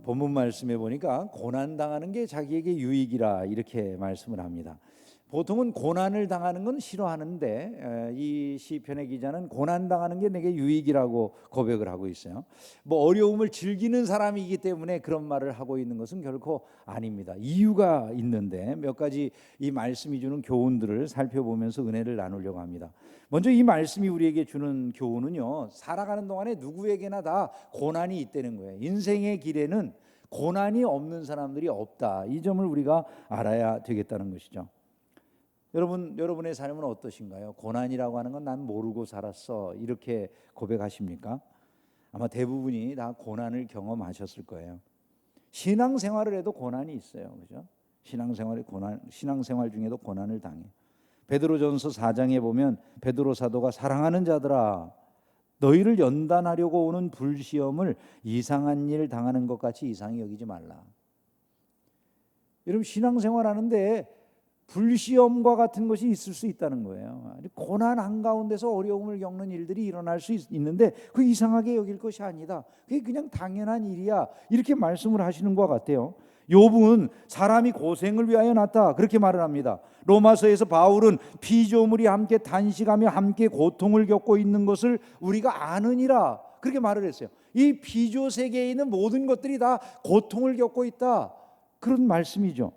본문 말씀에 보니까 고난당하는 게 자기에게 유익이라 이렇게 말씀을 합니다. 보통은 고난을 당하는 건 싫어하는데 이 시편의 기자는 고난당하는 게 내게 유익이라고 고백을 하고 있어요. 뭐 어려움을 즐기는 사람이기 때문에 그런 말을 하고 있는 것은 결코 아닙니다. 이유가 있는데 몇 가지 이 말씀이 주는 교훈들을 살펴보면서 은혜를 나누려고 합니다. 먼저 이 말씀이 우리에게 주는 교훈은요, 살아가는 동안에 누구에게나 다 고난이 있다는 거예요. 인생의 길에는 고난이 없는 사람들이 없다. 이 점을 우리가 알아야 되겠다는 것이죠. 여러분의 삶은 어떠신가요? 고난이라고 하는 건 난 모르고 살았어, 이렇게 고백하십니까? 아마 대부분이 다 고난을 경험하셨을 거예요. 신앙생활을 해도 고난이 있어요, 그죠? 신앙생활 중에도 고난을 당해요. 베드로전서 4장에 보면 베드로 사도가 사랑하는 자들아, 너희를 연단하려고 오는 불시험을 이상한 일 당하는 것 같이 이상히 여기지 말라. 여러분, 신앙생활 하는데 불시험과 같은 것이 있을 수 있다는 거예요. 고난 한가운데서 어려움을 겪는 일들이 일어날 수 있는데 그 이상하게 여길 것이 아니다. 그게 그냥 당연한 일이야, 이렇게 말씀을 하시는 것 같아요. 욥은 사람이 고생을 위하여 났다, 그렇게 말을 합니다. 로마서에서 바울은 피조물이 함께 탄식하며 함께 고통을 겪고 있는 것을 우리가 아느니라, 그렇게 말을 했어요. 이 피조 세계에 있는 모든 것들이 다 고통을 겪고 있다, 그런 말씀이죠.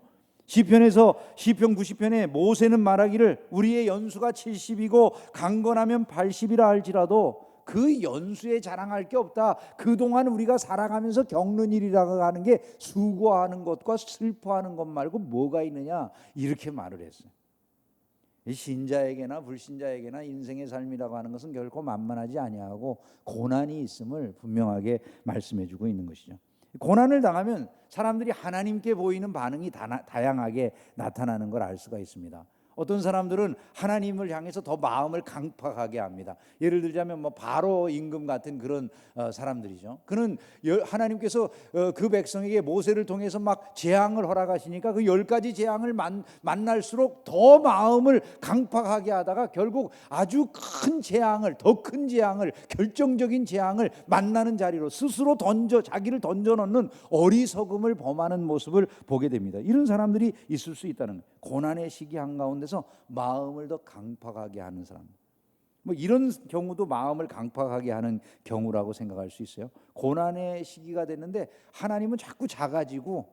시편 90편에 모세는 말하기를 우리의 연수가 70이고 강건하면 80이라 할지라도 그 연수에 자랑할 게 없다. 그동안 우리가 살아가면서 겪는 일이라고 하는 게 수고하는 것과 슬퍼하는 것 말고 뭐가 있느냐, 이렇게 말을 했어요. 신자에게나 불신자에게나 인생의 삶이라고 하는 것은 결코 만만하지 아니하고 고난이 있음을 분명하게 말씀해 주고 있는 것이죠. 고난을 당하면 사람들이 하나님께 보이는 반응이 다양하게 나타나는 걸 알 수가 있습니다. 어떤 사람들은 하나님을 향해서 더 마음을 강팍하게 합니다. 예를 들자면 바로 임금 같은 그런 사람들이죠. 그는 하나님께서 그 백성에게 모세를 통해서 막 재앙을 허락하시니까 그 10가지 재앙을 만날수록 더 마음을 강팍하게 하다가 결국 아주 큰 재앙을, 더 큰 재앙을, 결정적인 재앙을 만나는 자리로 스스로 자기를 던져넣는 어리석음을 범하는 모습을 보게 됩니다. 이런 사람들이 있을 수 있다는 거예요. 고난의 시기 한가운데서 마음을 더 강팍하게 하는 사람, 이런 경우도 마음을 강팍하게 하는 경우라고 생각할 수 있어요. 고난의 시기가 됐는데 하나님은 자꾸 작아지고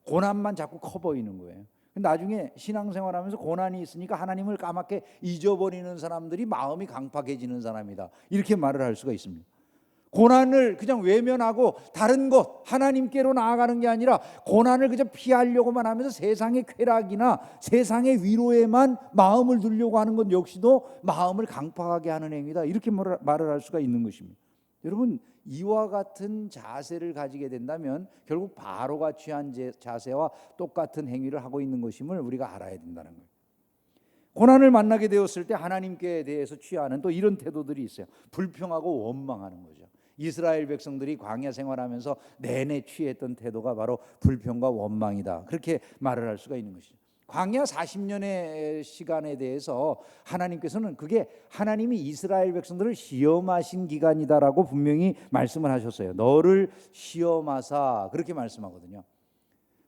고난만 자꾸 커 보이는 거예요. 나중에 신앙생활하면서 고난이 있으니까 하나님을 까맣게 잊어버리는 사람들이 마음이 강팍해지는 사람이다, 이렇게 말을 할 수가 있습니다. 고난을 그냥 외면하고 다른 것, 하나님께로 나아가는 게 아니라 고난을 그저 피하려고만 하면서 세상의 쾌락이나 세상의 위로에만 마음을 두려고 하는 것 역시도 마음을 강팍하게 하는 행위다, 이렇게 말을 할 수가 있는 것입니다. 여러분, 이와 같은 자세를 가지게 된다면 결국 바로가 취한 자세와 똑같은 행위를 하고 있는 것임을 우리가 알아야 된다는 거예요. 고난을 만나게 되었을 때 하나님께 대해서 취하는 또 이런 태도들이 있어요. 불평하고 원망하는 거죠. 이스라엘 백성들이 광야 생활하면서 내내 취했던 태도가 바로 불평과 원망이다, 그렇게 말을 할 수가 있는 것이죠. 광야 40년의 시간에 대해서 하나님께서는 그게 하나님이 이스라엘 백성들을 시험하신 기간이다라고 분명히 말씀을 하셨어요. 너를 시험하사, 그렇게 말씀하거든요.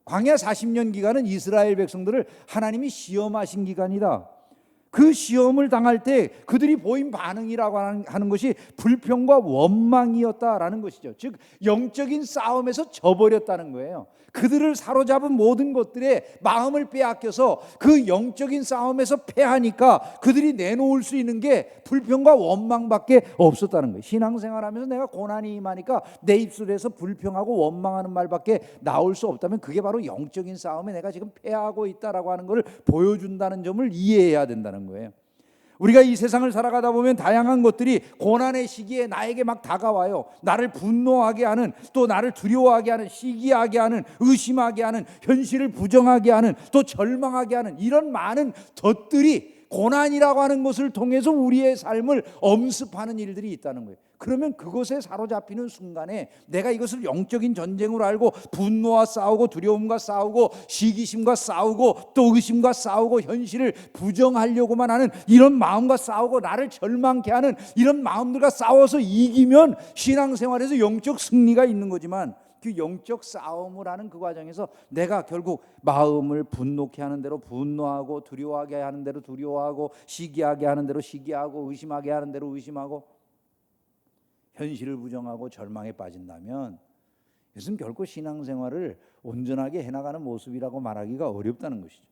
광야 40년 기간은 이스라엘 백성들을 하나님이 시험하신 기간이다. 그 시험을 당할 때 그들이 보인 반응이라고 하는 것이 불평과 원망이었다라는 것이죠. 즉 영적인 싸움에서 져버렸다는 거예요. 그들을 사로잡은 모든 것들에 마음을 빼앗겨서 그 영적인 싸움에서 패하니까 그들이 내놓을 수 있는 게 불평과 원망밖에 없었다는 거예요. 신앙생활하면서 내가 고난이 임하니까 내 입술에서 불평하고 원망하는 말밖에 나올 수 없다면 그게 바로 영적인 싸움에 내가 지금 패하고 있다라고 하는 것을 보여준다는 점을 이해해야 된다는 거예요. 우리가 이 세상을 살아가다 보면 다양한 것들이 고난의 시기에 나에게 막 다가와요. 나를 분노하게 하는, 또 나를 두려워하게 하는, 시기하게 하는, 의심하게 하는, 현실을 부정하게 하는, 또 절망하게 하는 이런 많은 덫들이 고난이라고 하는 것을 통해서 우리의 삶을 엄습하는 일들이 있다는 거예요. 그러면 그것에 사로잡히는 순간에 내가 이것을 영적인 전쟁으로 알고 분노와 싸우고 두려움과 싸우고 시기심과 싸우고 또 의심과 싸우고 현실을 부정하려고만 하는 이런 마음과 싸우고 나를 절망케 하는 이런 마음들과 싸워서 이기면 신앙생활에서 영적 승리가 있는 거지만, 그 영적 싸움을 하는 그 과정에서 내가 결국 마음을 분노케 하는 대로 분노하고, 두려워하게 하는 대로 두려워하고, 시기하게 하는 대로 시기하고, 의심하게 하는 대로 의심하고, 현실을 부정하고 절망에 빠진다면 이것은 결코 신앙생활을 온전하게 해나가는 모습이라고 말하기가 어렵다는 것이죠.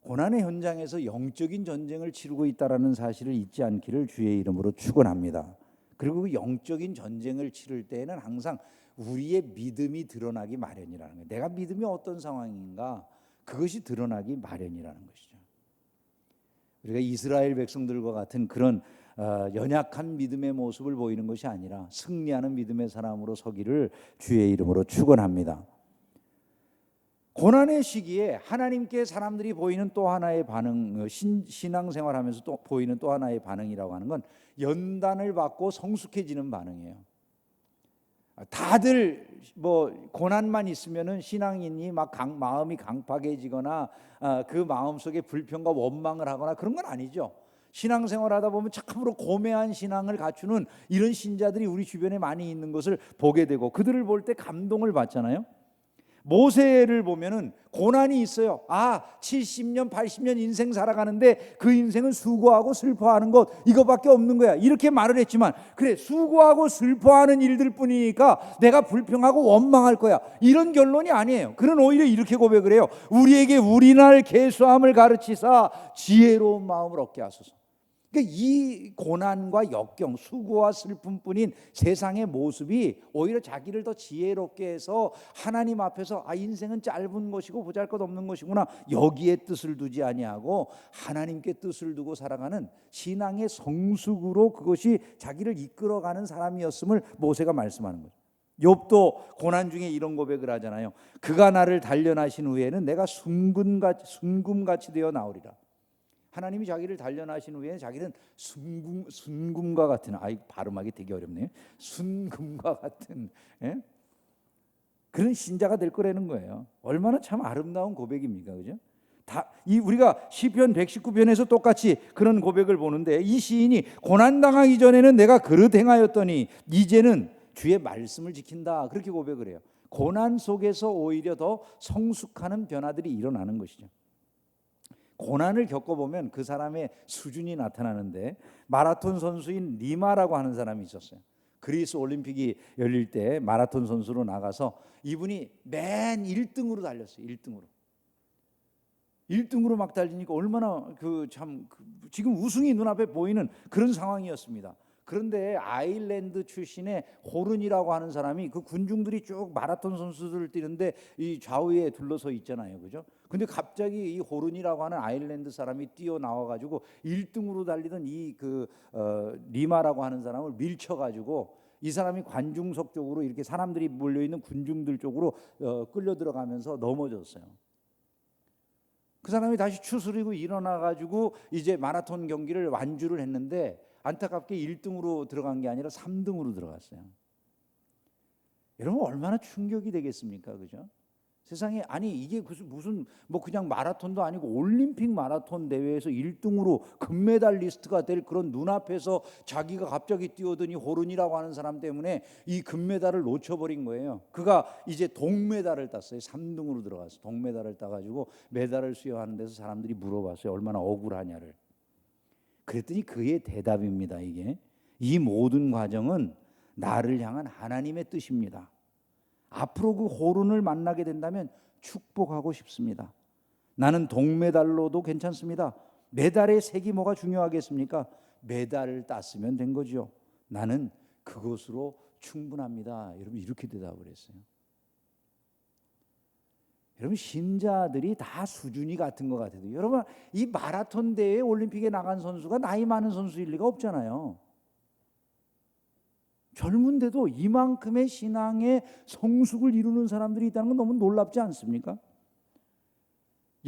고난의 현장에서 영적인 전쟁을 치르고 있다는 사실을 잊지 않기를 주의 이름으로 축원합니다. 그리고 그 영적인 전쟁을 치를 때에는 항상 우리의 믿음이 드러나기 마련이라는 거예요. 내가 믿음이 어떤 상황인가, 그것이 드러나기 마련이라는 것이죠. 우리가 이스라엘 백성들과 같은 그런 연약한 믿음의 모습을 보이는 것이 아니라 승리하는 믿음의 사람으로 서기를 주의 이름으로 축원합니다. 고난의 시기에 하나님께 사람들이 보이는 또 하나의 반응, 신앙생활하면서 또 보이는 또 하나의 반응이라고 하는 건 연단을 받고 성숙해지는 반응이에요. 다들 뭐 고난만 있으면은 신앙인이 막 마음이 강팍해지거나 그 마음 속에 불평과 원망을 하거나 그런 건 아니죠. 신앙생활하다 보면 참으로 고매한 신앙을 갖추는 이런 신자들이 우리 주변에 많이 있는 것을 보게 되고, 그들을 볼 때 감동을 받잖아요. 모세를 보면은 고난이 있어요. 70년 80년 인생 살아가는데 그 인생은 수고하고 슬퍼하는 것, 이거밖에 없는 거야, 이렇게 말을 했지만, 그래 수고하고 슬퍼하는 일들 뿐이니까 내가 불평하고 원망할 거야, 이런 결론이 아니에요. 그는 오히려 이렇게 고백을 해요. 우리에게 우리날 계수함을 가르치사 지혜로운 마음을 얻게 하소서. 그러니까 이 고난과 역경, 수고와 슬픔뿐인 세상의 모습이 오히려 자기를 더 지혜롭게 해서 하나님 앞에서 인생은 짧은 것이고 보잘것없는 것이구나, 여기에 뜻을 두지 아니하고 하나님께 뜻을 두고 살아가는 신앙의 성숙으로 그것이 자기를 이끌어가는 사람이었음을 모세가 말씀하는 거죠. 욥도 고난 중에 이런 고백을 하잖아요. 그가 나를 단련하신 후에는 내가 순금같이 되어 나오리라. 하나님이 자기를 단련하신 후에 자기는 순금과 같은, 발음하기 되게 어렵네요. 순금과 같은 그런 신자가 될 거라는 거예요. 얼마나 참 아름다운 고백입니까, 그죠? 우리가 시편 119편에서 똑같이 그런 고백을 보는데, 이 시인이 고난 당하기 전에는 내가 그릇 행하였더니 이제는 주의 말씀을 지킨다, 그렇게 고백을 해요. 고난 속에서 오히려 더 성숙하는 변화들이 일어나는 것이죠. 고난을 겪어보면 그 사람의 수준이 나타나는데, 마라톤 선수인 리마라고 하는 사람이 있었어요. 그리스 올림픽이 열릴 때 마라톤 선수로 나가서 이분이 맨 1등으로 달렸어요. 1등으로 막 달리니까 얼마나 지금 우승이 눈앞에 보이는 그런 상황이었습니다. 그런데 아일랜드 출신의 호른이라고 하는 사람이, 그 군중들이 쭉 마라톤 선수들을 뛰는데 이 좌우에 둘러서 있잖아요, 그죠? 근데 갑자기 이 호른이라고 하는 아일랜드 사람이 뛰어나와가지고 1등으로 달리던 리마라고 하는 사람을 밀쳐가지고, 이 사람이 관중석 쪽으로, 이렇게 사람들이 몰려있는 군중들 쪽으로 끌려 들어가면서 넘어졌어요. 그 사람이 다시 추스리고 일어나가지고 이제 마라톤 경기를 완주를 했는데, 안타깝게 1등으로 들어간 게 아니라 3등으로 들어갔어요. 여러분 얼마나 충격이 되겠습니까, 그죠? 세상에, 이게 무슨 그냥 마라톤도 아니고 올림픽 마라톤 대회에서 1등으로 금메달리스트가 될 그런 눈앞에서 자기가 갑자기 뛰어드니 호른이라고 하는 사람 때문에 이 금메달을 놓쳐버린 거예요. 그가 이제 동메달을 땄어요. 3등으로 들어가서 동메달을 따가지고 메달을 수여하는 데서 사람들이 물어봤어요, 얼마나 억울하냐를. 그랬더니 그의 대답입니다. 이 모든 과정은 나를 향한 하나님의 뜻입니다. 앞으로 그 호른을 만나게 된다면 축복하고 싶습니다. 나는 동메달로도 괜찮습니다. 메달의 색이 뭐가 중요하겠습니까? 메달을 땄으면 된 거죠. 나는 그것으로 충분합니다. 여러분 이렇게 대답을 했어요. 여러분 신자들이 다 수준이 같은 것 같아도, 여러분 이 마라톤 대회 올림픽에 나간 선수가 나이 많은 선수일 리가 없잖아요. 젊은데도 이만큼의 신앙의 성숙을 이루는 사람들이 있다는 건 너무 놀랍지 않습니까?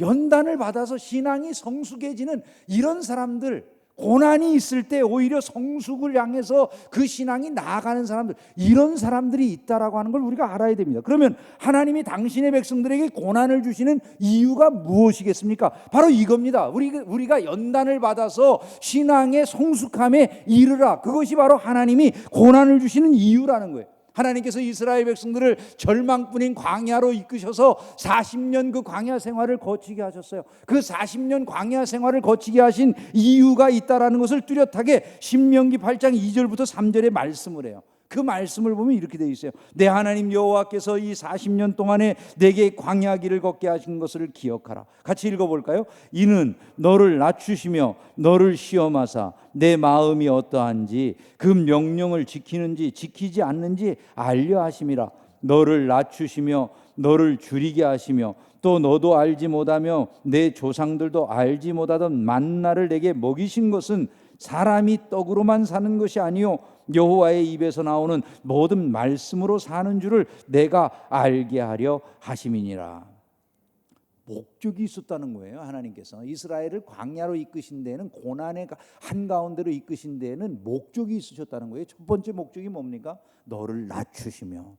연단을 받아서 신앙이 성숙해지는 이런 사람들, 고난이 있을 때 오히려 성숙을 향해서 그 신앙이 나아가는 사람들, 이런 사람들이 있다라고 하는 걸 우리가 알아야 됩니다. 그러면 하나님이 당신의 백성들에게 고난을 주시는 이유가 무엇이겠습니까? 바로 이겁니다. 우리가 연단을 받아서 신앙의 성숙함에 이르라. 그것이 바로 하나님이 고난을 주시는 이유라는 거예요. 하나님께서 이스라엘 백성들을 절망뿐인 광야로 이끄셔서 40년 그 광야 생활을 거치게 하셨어요. 그 40년 광야 생활을 거치게 하신 이유가 있다라는 것을 뚜렷하게 신명기 8장 2절부터 3절에 말씀을 해요. 그 말씀을 보면 이렇게 되어 있어요. 내 하나님 여호와께서 이 40년 동안에 내게 광야 길을 걷게 하신 것을 기억하라. 같이 읽어볼까요? 이는 너를 낮추시며 너를 시험하사 내 마음이 어떠한지 그 명령을 지키는지 지키지 않는지 알려 하심이라. 너를 낮추시며 너를 줄이게 하시며 또 너도 알지 못하며 내 조상들도 알지 못하던 만나를 내게 먹이신 것은 사람이 떡으로만 사는 것이 아니요 여호와의 입에서 나오는 모든 말씀으로 사는 줄을 내가 알게 하려 하심이니라. 목적이 있었다는 거예요. 하나님께서 이스라엘을 광야로 이끄신 데에는, 고난의 한가운데로 이끄신 데에는 목적이 있으셨다는 거예요. 첫 번째 목적이 뭡니까? 너를 낮추시며,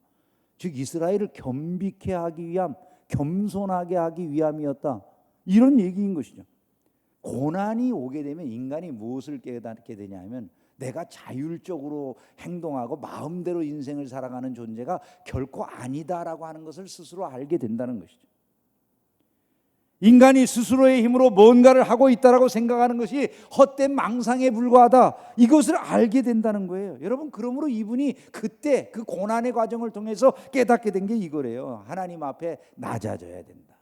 즉 이스라엘을 겸비케 하기 위함, 겸손하게 하기 위함이었다, 이런 얘기인 것이죠. 고난이 오게 되면 인간이 무엇을 깨닫게 되냐면 내가 자율적으로 행동하고 마음대로 인생을 살아가는 존재가 결코 아니다라고 하는 것을 스스로 알게 된다는 것이죠. 인간이 스스로의 힘으로 뭔가를 하고 있다라고 생각하는 것이 헛된 망상에 불과하다, 이것을 알게 된다는 거예요. 여러분, 그러므로 이분이 그때 그 고난의 과정을 통해서 깨닫게 된 게 이거래요. 하나님 앞에 낮아져야 된다.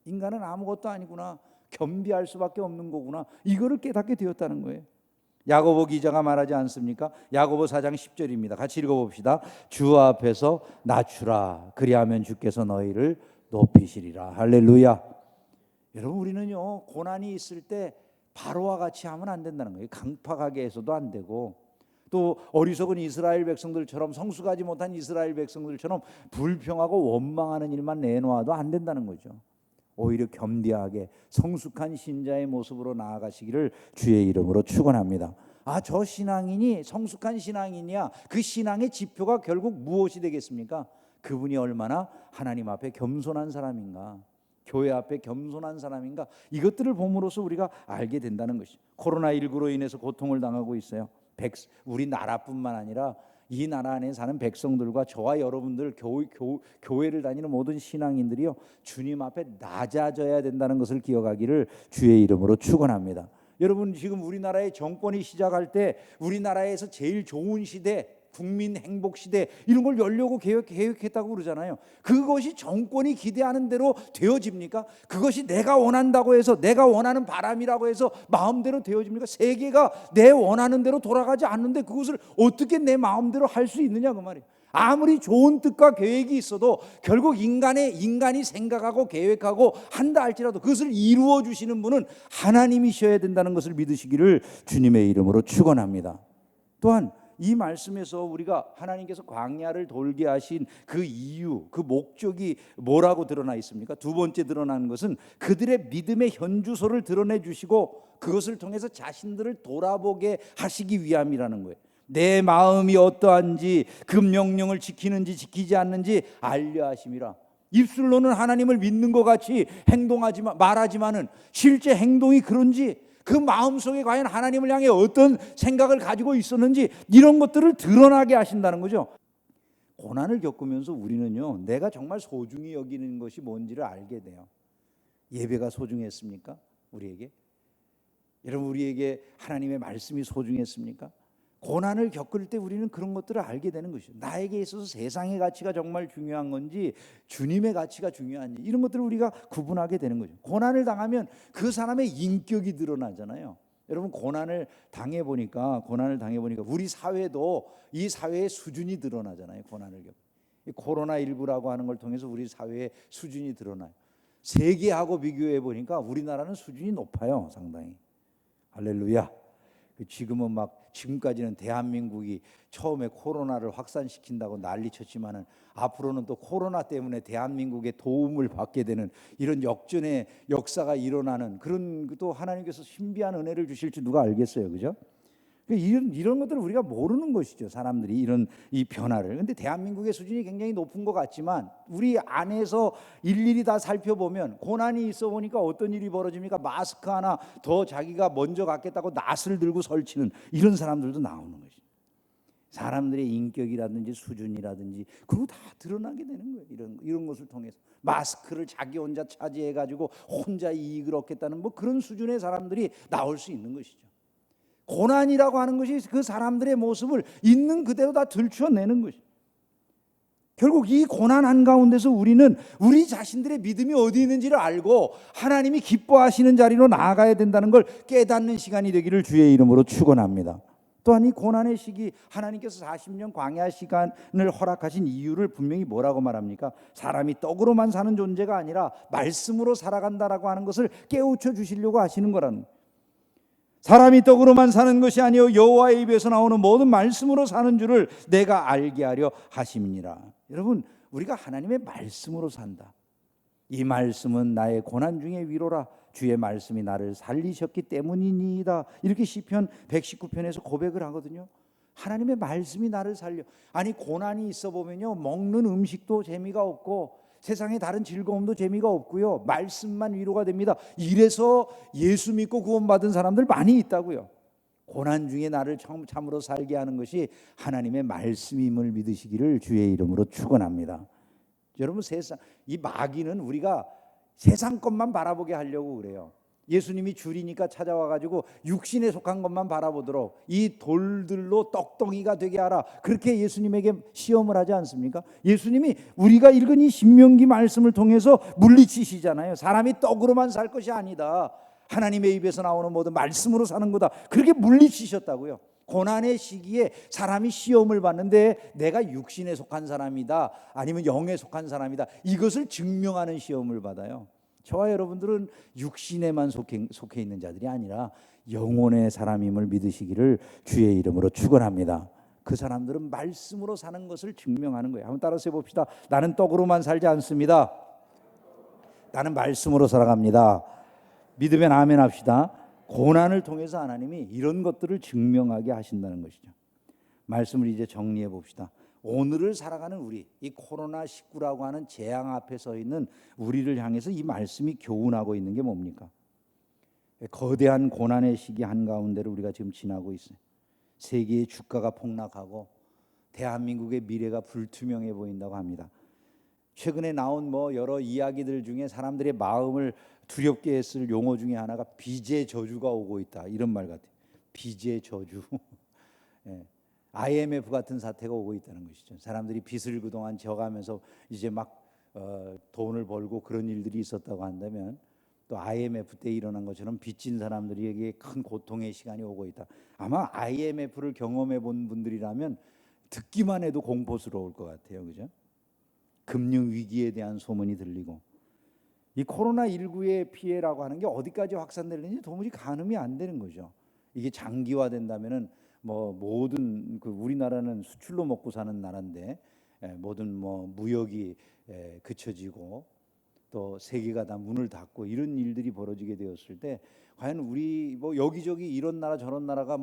인간은 아무것도 아니구나, 겸비할 수밖에 없는 거구나, 이거를 깨닫게 되었다는 거예요. 야고보 기자가 말하지 않습니까? 야고보 4장 10절입니다. 같이 읽어봅시다. 주 앞에서 낮추라, 그리하면 주께서 너희를 높이시리라. 할렐루야. 여러분, 우리는요 고난이 있을 때 바로와 같이 하면 안 된다는 거예요. 강팍하게 해서도 안 되고, 또 어리석은 이스라엘 백성들처럼, 성숙하지 못한 이스라엘 백성들처럼 불평하고 원망하는 일만 내놓아도 안 된다는 거죠. 오히려 겸비하게 성숙한 신자의 모습으로 나아가시기를 주의 이름으로 축원합니다. 저 신앙인이 성숙한 신앙이냐, 그 신앙의 지표가 결국 무엇이 되겠습니까? 그분이 얼마나 하나님 앞에 겸손한 사람인가, 교회 앞에 겸손한 사람인가, 이것들을 봄으로써 우리가 알게 된다는 것이죠. 코로나19로 인해서 고통을 당하고 있어요. 우리나라뿐만 아니라 이 나라 안에 사는 백성들과 저와 여러분들, 교회를 다니는 모든 신앙인들이요, 주님 앞에 낮아져야 된다는 것을 기억하기를 주의 이름으로 축원합니다. 여러분, 지금 우리나라의 정권이 시작할 때 우리나라에서 제일 좋은 시대, 국민 행복 시대, 이런 걸 열려고 계획했다고 그러잖아요. 그것이 정권이 기대하는 대로 되어집니까? 그것이 내가 원한다고 해서, 내가 원하는 바람이라고 해서 마음대로 되어집니까? 세계가 내 원하는 대로 돌아가지 않는데 그것을 어떻게 내 마음대로 할 수 있느냐, 그 말이에요. 아무리 좋은 뜻과 계획이 있어도 결국 인간이 생각하고 계획하고 한다 할지라도 그것을 이루어 주시는 분은 하나님이셔야 된다는 것을 믿으시기를 주님의 이름으로 축원합니다. 또한 이 말씀에서 우리가 하나님께서 광야를 돌게 하신 그 이유, 그 목적이 뭐라고 드러나 있습니까? 두 번째 드러나는 것은 그들의 믿음의 현주소를 드러내 주시고 그것을 통해서 자신들을 돌아보게 하시기 위함이라는 거예요. 내 마음이 어떠한지, 그 명령을 지키는지 지키지 않는지 알려 하심이라. 입술로는 하나님을 믿는 것 같이 말하지만은 실제 행동이 그런지, 그 마음속에 과연 하나님을 향해 어떤 생각을 가지고 있었는지, 이런 것들을 드러나게 하신다는 거죠. 고난을 겪으면서 우리는요, 내가 정말 소중히 여기는 것이 뭔지를 알게 돼요. 예배가 소중했습니까? 우리에게? 여러분, 우리에게 하나님의 말씀이 소중했습니까? 고난을 겪을 때 우리는 그런 것들을 알게 되는 것이죠. 나에게 있어서 세상의 가치가 정말 중요한 건지 주님의 가치가 중요한지, 이런 것들을 우리가 구분하게 되는 거죠. 고난을 당하면 그 사람의 인격이 드러나잖아요. 여러분, 고난을 당해보니까 우리 사회도, 이 사회의 수준이 드러나잖아요. 고난을 코로나19라고 하는 걸 통해서 우리 사회의 수준이 드러나요. 세계하고 비교해 보니까 우리나라는 수준이 높아요, 상당히. 할렐루야. 지금까지는 대한민국이 처음에 코로나를 확산시킨다고 난리쳤지만은 앞으로는 또 코로나 때문에 대한민국의 도움을 받게 되는 이런 역전의 역사가 일어나는, 그런 또 하나님께서 신비한 은혜를 주실지 누가 알겠어요, 그죠? 이런 것들을 우리가 모르는 것이죠, 사람들이, 이 변화를. 근데 대한민국의 수준이 굉장히 높은 것 같지만 우리 안에서 일일이 다 살펴보면 고난이 있어 보니까 어떤 일이 벌어집니까? 마스크 하나 더 자기가 먼저 갖겠다고 낫을 들고 설치는 이런 사람들도 나오는 것이죠. 사람들의 인격이라든지 수준이라든지 그거 다 드러나게 되는 거예요. 이런 것을 통해서 마스크를 자기 혼자 차지해 가지고 혼자 이익을 얻겠다는 뭐 그런 수준의 사람들이 나올 수 있는 것이죠. 고난이라고 하는 것이 그 사람들의 모습을 있는 그대로 다 들추어내는 것이죠. 결국 이 고난 한가운데서 우리는 우리 자신들의 믿음이 어디 있는지를 알고 하나님이 기뻐하시는 자리로 나아가야 된다는 걸 깨닫는 시간이 되기를 주의 이름으로 축원합니다. 또한 이 고난의 시기, 하나님께서 40년 광야 시간을 허락하신 이유를 분명히 뭐라고 말합니까? 사람이 떡으로만 사는 존재가 아니라 말씀으로 살아간다라고 하는 것을 깨우쳐 주시려고 하시는 거라는 거예요. 사람이 떡으로만 사는 것이 아니요 여호와의 입에서 나오는 모든 말씀으로 사는 줄을 내가 알게 하려 하심이니라. 여러분, 우리가 하나님의 말씀으로 산다. 이 말씀은 나의 고난 중의 위로라. 주의 말씀이 나를 살리셨기 때문이니이다. 이렇게 시편 119편에서 고백을 하거든요. 하나님의 말씀이 나를 살려. 아니 고난이 있어 보면요, 먹는 음식도 재미가 없고 세상의 다른 즐거움도 재미가 없고요, 말씀만 위로가 됩니다. 이래서 예수 믿고 구원받은 사람들 많이 있다고요. 고난 중에 나를 참으로 살게 하는 것이 하나님의 말씀임을 믿으시기를 주의 이름으로 축원합니다. 여러분, 세상 이 마귀는 우리가 세상 것만 바라보게 하려고 그래요. 예수님이 줄이니까 찾아와 가지고 육신에 속한 것만 바라보도록 이 돌들로 떡덩이가 되게 하라, 그렇게 예수님에게 시험을 하지 않습니까? 예수님이 우리가 읽은 이 신명기 말씀을 통해서 물리치시잖아요. 사람이 떡으로만 살 것이 아니다, 하나님의 입에서 나오는 모든 말씀으로 사는 거다, 그렇게 물리치셨다고요. 고난의 시기에 사람이 시험을 받는데 내가 육신에 속한 사람이다 아니면 영에 속한 사람이다, 이것을 증명하는 시험을 받아요. 저와 여러분들은 육신에만 속해 있는 자들이 아니라 영혼의 사람임을 믿으시기를 주의 이름으로 축원합니다. 그 사람들은 말씀으로 사는 것을 증명하는 거예요. 한번 따라서 해봅시다. 나는 떡으로만 살지 않습니다. 나는 말씀으로 살아갑니다. 믿으면 아멘 합시다. 고난을 통해서 하나님이 이런 것들을 증명하게 하신다는 것이죠. 말씀을 이제 정리해 봅시다. 오늘을 살아가는 우리, 이 코로나19라고 하는 재앙 앞에 서 있는 우리를 향해서 이 말씀이 교훈하고 있는 게 뭡니까? 거대한 고난의 시기 한가운데를 우리가 지금 지나고 있어요. 세계의 주가가 폭락하고 대한민국의 미래가 불투명해 보인다고 합니다. 최근에 나온 여러 이야기들 중에 사람들의 마음을 두렵게 했을 용어 중에 하나가 빚의 저주가 오고 있다, 이런 말 같아요. 빚의 저주. IMF 같은 사태가 오고 있다는 것이죠. 사람들이 빚을 그동안 져가면서 이제 막 돈을 벌고 그런 일들이 있었다고 한다면, 또 IMF 때 일어난 것처럼 빚진 사람들에게 큰 고통의 시간이 오고 있다. 아마 IMF를 경험해 본 분들이라면 듣기만 해도 공포스러울 것 같아요. 그죠? 금융 위기에 대한 소문이 들리고, 이 코로나19의 피해라고 하는 게 어디까지 확산되는지 도무지 가늠이 안 되는 거죠. 이게 장기화된다면은 모든 우리나라는 수출로 먹고 사는 나라인데 모든 무역이 그쳐지고 또 세계가 다 문을 닫고 이런 일들이 벌어지게 되었을 때, 과연 우리 여기저기 이런 나라 저런 나라가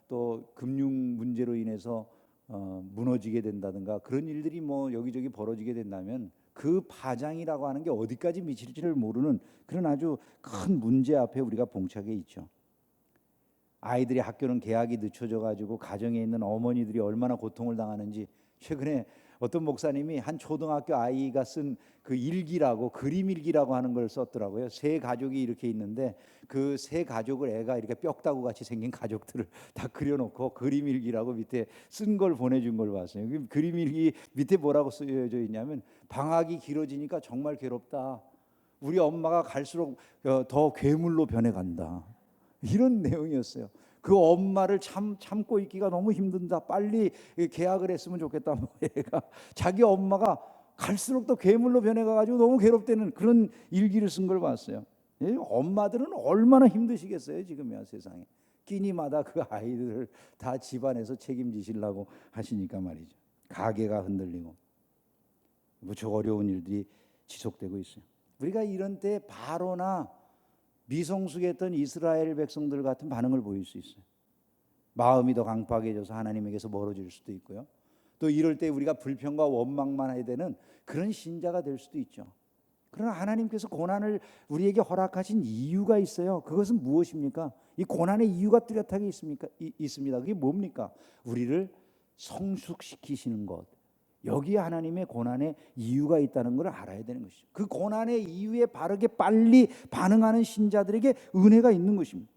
또 금융 문제로 인해서 무너지게 된다든가 그런 일들이 여기저기 벌어지게 된다면 그 파장이라고 하는 게 어디까지 미칠지를 모르는 그런 아주 큰 문제 앞에 우리가 봉착해 있죠. 아이들의 학교는 개학이 늦춰져 가지고 가정에 있는 어머니들이 얼마나 고통을 당하는지, 최근에 어떤 목사님이 한 초등학교 아이가 쓴 그 일기라고, 그림 일기라고 하는 걸 썼더라고요. 세 가족이 이렇게 있는데 그 세 가족을 애가 이렇게 뼈다구 같이 생긴 가족들을 다 그려놓고 그림 일기라고 밑에 쓴 걸 보내준 걸 봤어요. 그림 일기 밑에 뭐라고 쓰여져 있냐면, 방학이 길어지니까 정말 괴롭다, 우리 엄마가 갈수록 더 괴물로 변해간다, 이런 내용이었어요. 그 엄마를 참고 있기가 너무 힘든다, 빨리 계약을 했으면 좋겠다. 애가 자기 엄마가 갈수록 더 괴물로 변해가지고 너무 괴롭다는 그런 일기를 쓴 걸 봤어요. 엄마들은 얼마나 힘드시겠어요 지금이야. 세상에 끼니마다 그 아이들을 다 집안에서 책임지시려고 하시니까 말이죠. 가게가 흔들리고 무척 어려운 일들이 지속되고 있어요. 우리가 이런 때 바로나 미성숙했던 이스라엘 백성들 같은 반응을 보일 수 있어요. 마음이 더 강팍해져서 하나님에게서 멀어질 수도 있고요. 또 이럴 때 우리가 불평과 원망만 해야 되는 그런 신자가 될 수도 있죠. 그러나 하나님께서 고난을 우리에게 허락하신 이유가 있어요. 그것은 무엇입니까? 이 고난의 이유가 뚜렷하게 있습니다. 그게 뭡니까? 우리를 성숙시키시는 것, 여기에 하나님의 고난의 이유가 있다는 걸 알아야 되는 것이죠. 그 고난의 이유에 바르게 빨리 반응하는 신자들에게 은혜가 있는 것입니다.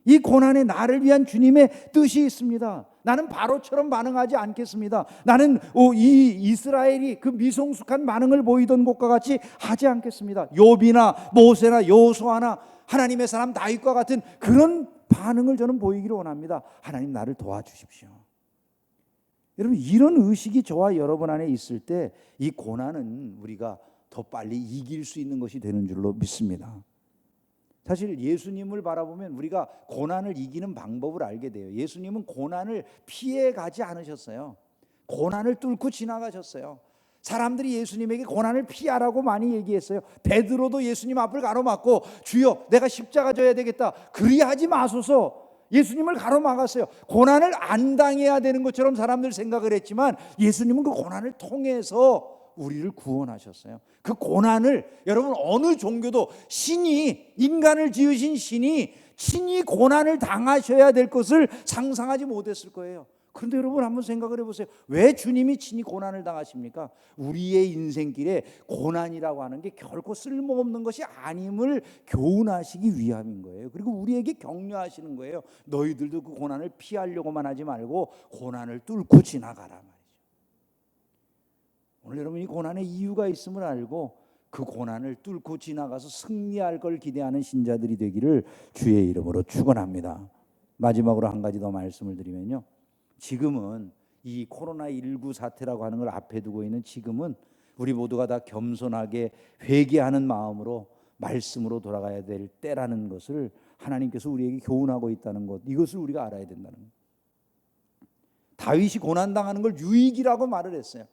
이 고난에 나를 위한 주님의 뜻이 있습니다. 나는 바로처럼 반응하지 않겠습니다. 나는 이 이스라엘이 그 미성숙한 반응을 보이던 것과 같이 하지 않겠습니다. 욥이나 모세나 여호수아나 하나님의 사람 다윗과 같은 그런 반응을 저는 보이기를 원합니다. 하나님 나를 도와주십시오. 여러분, 이런 의식이 저와 여러분 안에 있을 때 이 고난은 우리가 더 빨리 이길 수 있는 것이 되는 줄로 믿습니다. 사실 예수님을 바라보면 우리가 고난을 이기는 방법을 알게 돼요. 예수님은 고난을 피해 가지 않으셨어요. 고난을 뚫고 지나가셨어요. 사람들이 예수님에게 고난을 피하라고 많이 얘기했어요. 베드로도 예수님 앞을 가로막고 주여 내가 십자가 져야 되겠다, 그리하지 마소서 예수님을 가로막았어요. 고난을 안 당해야 되는 것처럼 사람들 생각을 했지만 예수님은 그 고난을 통해서 우리를 구원하셨어요. 그 고난을 여러분 어느 종교도 신이, 인간을 지으신 신이 친히 고난을 당하셔야 될 것을 상상하지 못했을 거예요. 그런데 여러분 한번 생각을 해보세요. 왜 주님이 친히 고난을 당하십니까? 우리의 인생길에 고난이라고 하는 게 결코 쓸모없는 것이 아님을 교훈하시기 위함인 거예요. 그리고 우리에게 격려하시는 거예요. 너희들도 그 고난을 피하려고만 하지 말고 고난을 뚫고 지나가라 말이죠. 오늘 여러분이 고난의 이유가 있음을 알고 그 고난을 뚫고 지나가서 승리할 걸 기대하는 신자들이 되기를 주의 이름으로 축원합니다. 마지막으로 한 가지 더 말씀을 드리면요, 지금은 이 코로나19 사태라고 하는 걸 앞에 두고 있는 지금은 우리 모두가 다 겸손하게 회개하는 마음으로 말씀으로 돌아가야 될 때라는 것을 하나님께서 우리에게 교훈하고 있다는 것, 이것을 우리가 알아야 된다는 것. 다윗이 고난당하는 걸 유익이라고 말을 했어요.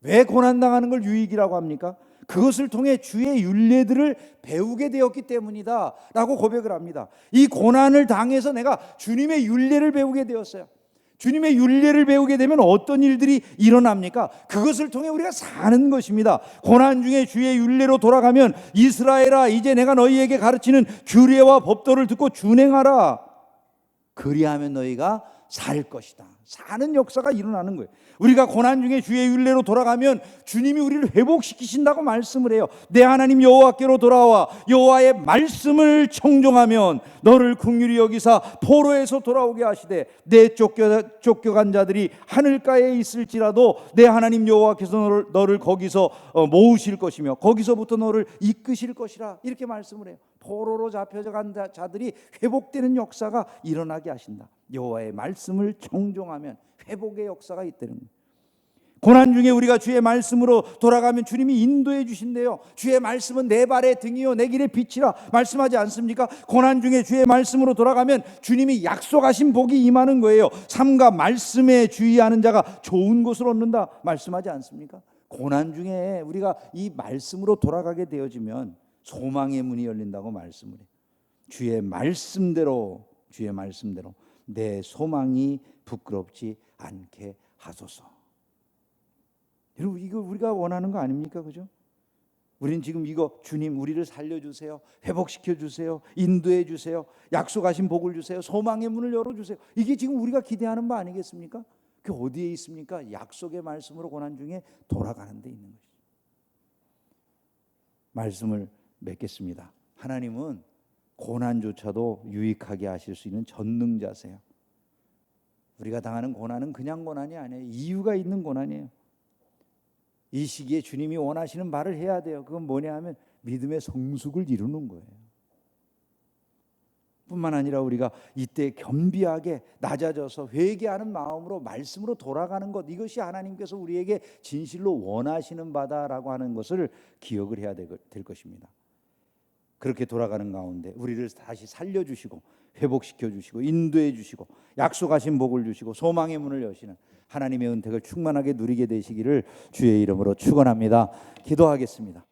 왜 고난당하는 걸 유익이라고 합니까? 그것을 통해 주의 율례들을 배우게 되었기 때문이다 라고 고백을 합니다. 이 고난을 당해서 내가 주님의 율례를 배우게 되었어요. 주님의 율례를 배우게 되면 어떤 일들이 일어납니까? 그것을 통해 우리가 사는 것입니다. 고난 중에 주의 율례로 돌아가면 이스라엘아 이제 내가 너희에게 가르치는 규례와 법도를 듣고 준행하라. 그리하면 너희가 살 것이다. 사는 역사가 일어나는 거예요. 우리가 고난 중에 주의 율례로 돌아가면 주님이 우리를 회복시키신다고 말씀을 해요. 내 하나님 여호와께로 돌아와 여호와의 말씀을 청종하면 너를 긍휼히 여기사 포로에서 돌아오게 하시되 내 쫓겨간 자들이 하늘가에 있을지라도 내 하나님 여호와께서 너를 거기서 모으실 것이며 거기서부터 너를 이끄실 것이라, 이렇게 말씀을 해요. 포로로 잡혀간 자들이 회복되는 역사가 일어나게 하신다. 여호와의 말씀을 청종하면 회복의 역사가 있다는 거예요. 고난 중에 우리가 주의 말씀으로 돌아가면 주님이 인도해 주신대요. 주의 말씀은 내 발의 등이요 내 길의 빛이라 말씀하지 않습니까? 고난 중에 주의 말씀으로 돌아가면 주님이 약속하신 복이 임하는 거예요. 삼가 말씀에 주의하는 자가 좋은 것을 얻는다 말씀하지 않습니까? 고난 중에 우리가 이 말씀으로 돌아가게 되어지면 소망의 문이 열린다고 말씀을 해요. 주의 말씀대로 내 소망이 부끄럽지 않게 하소서. 여러분, 이거 우리가 원하는 거 아닙니까? 그죠? 우린 지금 이거 주님 우리를 살려주세요, 회복시켜주세요, 인도해주세요, 약속하신 복을 주세요, 소망의 문을 열어주세요, 이게 지금 우리가 기대하는 바 아니겠습니까? 그게 어디에 있습니까? 약속의 말씀으로 고난 중에 돌아가는 데 있는 것이죠. 말씀을 맺겠습니다. 하나님은 고난조차도 유익하게 하실 수 있는 전능자세요. 우리가 당하는 고난은 그냥 고난이 아니에요. 이유가 있는 고난이에요. 이 시기에 주님이 원하시는 말을 해야 돼요. 그건 뭐냐 하면 믿음의 성숙을 이루는 거예요. 뿐만 아니라 우리가 이때 겸비하게 낮아져서 회개하는 마음으로 말씀으로 돌아가는 것, 이것이 하나님께서 우리에게 진실로 원하시는 바다라고 하는 것을 기억을 해야 될 것입니다. 그렇게 돌아가는 가운데 우리를 다시 살려주시고 회복시켜 주시고 인도해 주시고 약속하신 복을 주시고 소망의 문을 여시는 하나님의 은택을 충만하게 누리게 되시기를 주의 이름으로 축원합니다. 기도하겠습니다.